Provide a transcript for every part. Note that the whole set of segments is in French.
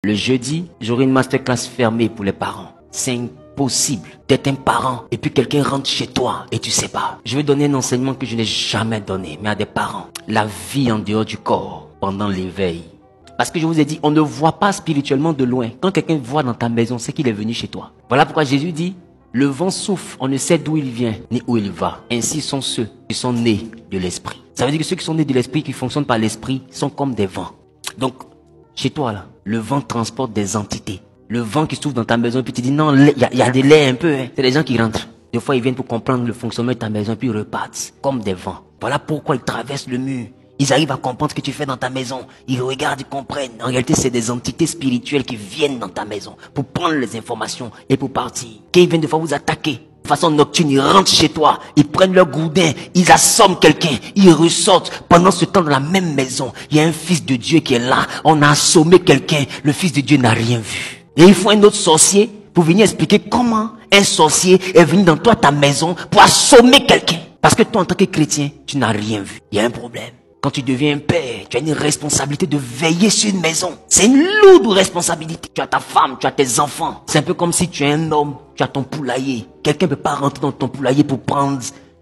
Le jeudi, j'aurai une masterclass fermée pour les parents. C'est impossible d'être un parent et puis quelqu'un rentre chez toi et tu sais pas. Je vais donner un enseignement que je n'ai jamais donné, mais à des parents. La vie en dehors du corps pendant l'éveil. Parce que je vous ai dit, on ne voit pas spirituellement de loin. Quand quelqu'un voit dans ta maison, c'est qu'il est venu chez toi. Voilà pourquoi Jésus dit, le vent souffle, on ne sait d'où il vient ni où il va. Ainsi sont ceux qui sont nés de l'esprit. Ça veut dire que ceux qui sont nés de l'esprit, qui fonctionnent par l'esprit, sont comme des vents. Donc, chez toi là, le vent transporte des entités. Le vent qui souffle dans ta maison et puis tu dis non, il y a des laits un peu. Hein. C'est les gens qui rentrent. Des fois, ils viennent pour comprendre le fonctionnement de ta maison et puis ils repartent comme des vents. Voilà pourquoi ils traversent le mur. Ils arrivent à comprendre ce que tu fais dans ta maison. Ils regardent, ils comprennent. En réalité, c'est des entités spirituelles qui viennent dans ta maison pour prendre les informations et pour partir. Quand ils viennent de fois vous attaquer, de façon nocturne, ils rentrent chez toi, ils prennent leur gourdin, ils assomment quelqu'un, ils ressortent. Pendant ce temps, dans la même maison, il y a un fils de Dieu qui est là. On a assommé quelqu'un, le fils de Dieu n'a rien vu. Et il faut un autre sorcier pour venir expliquer comment un sorcier est venu dans toi, ta maison, pour assommer quelqu'un. Parce que toi, en tant que chrétien, tu n'as rien vu. Il y a un problème. Quand tu deviens un père, tu as une responsabilité de veiller sur une maison. C'est une lourde responsabilité. Tu as ta femme, tu as tes enfants. C'est un peu comme si tu es un homme, tu as ton poulailler. Quelqu'un ne peut pas rentrer dans ton poulailler pour prendre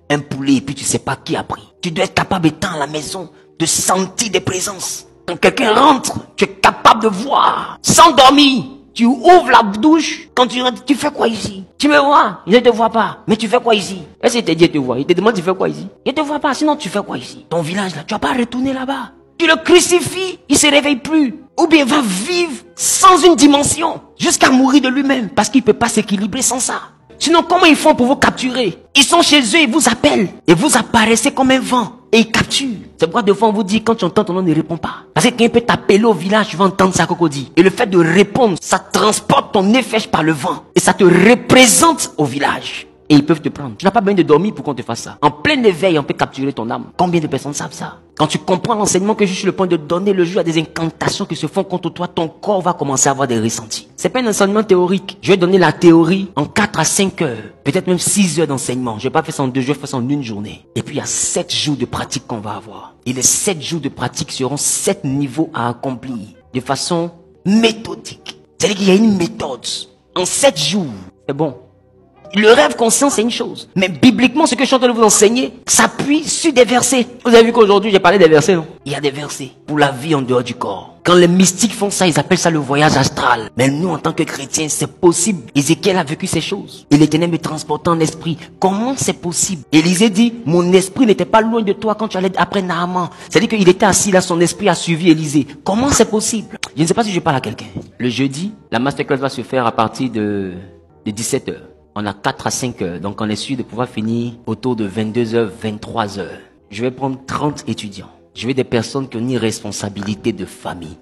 un poulet et puis tu sais pas qui a pris. Tu dois être capable, étant à la maison, de sentir des présences. Quand quelqu'un rentre, tu es capable de voir, sans dormir. Tu ouvres la douche, quand tu rentres, tu fais quoi ici? Tu me vois? Je ne te vois pas. Mais tu fais quoi ici? Est-ce qu'il te dit, il te voit? Il te demande, tu fais quoi ici? Il ne te voit pas, sinon tu fais quoi ici? Ton village là, tu vas pas retourner là-bas. Tu le crucifies, il se réveille plus. Ou bien il va vivre sans une dimension, jusqu'à mourir de lui-même, parce qu'il ne peut pas s'équilibrer sans ça. Sinon, comment ils font pour vous capturer? Ils sont chez eux, ils vous appellent. Et vous apparaissez comme un vent. Et ils capturent. C'est pourquoi des fois on vous dit, quand tu entends ton nom, ne réponds pas. Parce que quelqu'un peut t'appeler au village, tu vas entendre ça cocody. Et le fait de répondre, ça transporte ton effet par le vent. Et ça te représente au village. Et ils peuvent te prendre. Tu n'as pas besoin de dormir pour qu'on te fasse ça. En plein éveil, on peut capturer ton âme. Combien de personnes savent ça? Quand tu comprends l'enseignement que je suis sur le point de donner, le jour à des incantations qui se font contre toi, ton corps va commencer à avoir des ressentis. C'est pas un enseignement théorique. Je vais donner la théorie en 4 à 5 heures. Peut-être même 6 heures d'enseignement. Je vais pas faire ça en 2 jours, je vais faire ça en une journée. Et puis il y a 7 jours de pratique qu'on va avoir. Et les 7 jours de pratique seront 7 niveaux à accomplir. De façon méthodique. C'est-à-dire qu'il y a une méthode. En 7 jours. C'est bon. Le rêve conscient, c'est une chose. Mais bibliquement, ce que je suis en train de vous enseigner s'appuie sur des versets. Vous avez vu qu'aujourd'hui, j'ai parlé des versets, non? Il y a des versets pour la vie en dehors du corps. Quand les mystiques font ça, ils appellent ça le voyage astral. Mais nous, en tant que chrétiens, c'est possible. Ézéchiel a vécu ces choses. Et l'Éternel me transportait en esprit. Comment c'est possible? Élisée dit, mon esprit n'était pas loin de toi quand tu allais après Naaman. C'est-à-dire qu'il était assis là, son esprit a suivi Élisée. Comment c'est possible? Je ne sais pas si je parle à quelqu'un. Le jeudi, la masterclass va se faire à partir de 17 heures. On a 4 à 5 heures, donc on est sûr de pouvoir finir autour de 22h, 23h. Je vais prendre 30 étudiants. Je veux des personnes qui ont une responsabilité de famille.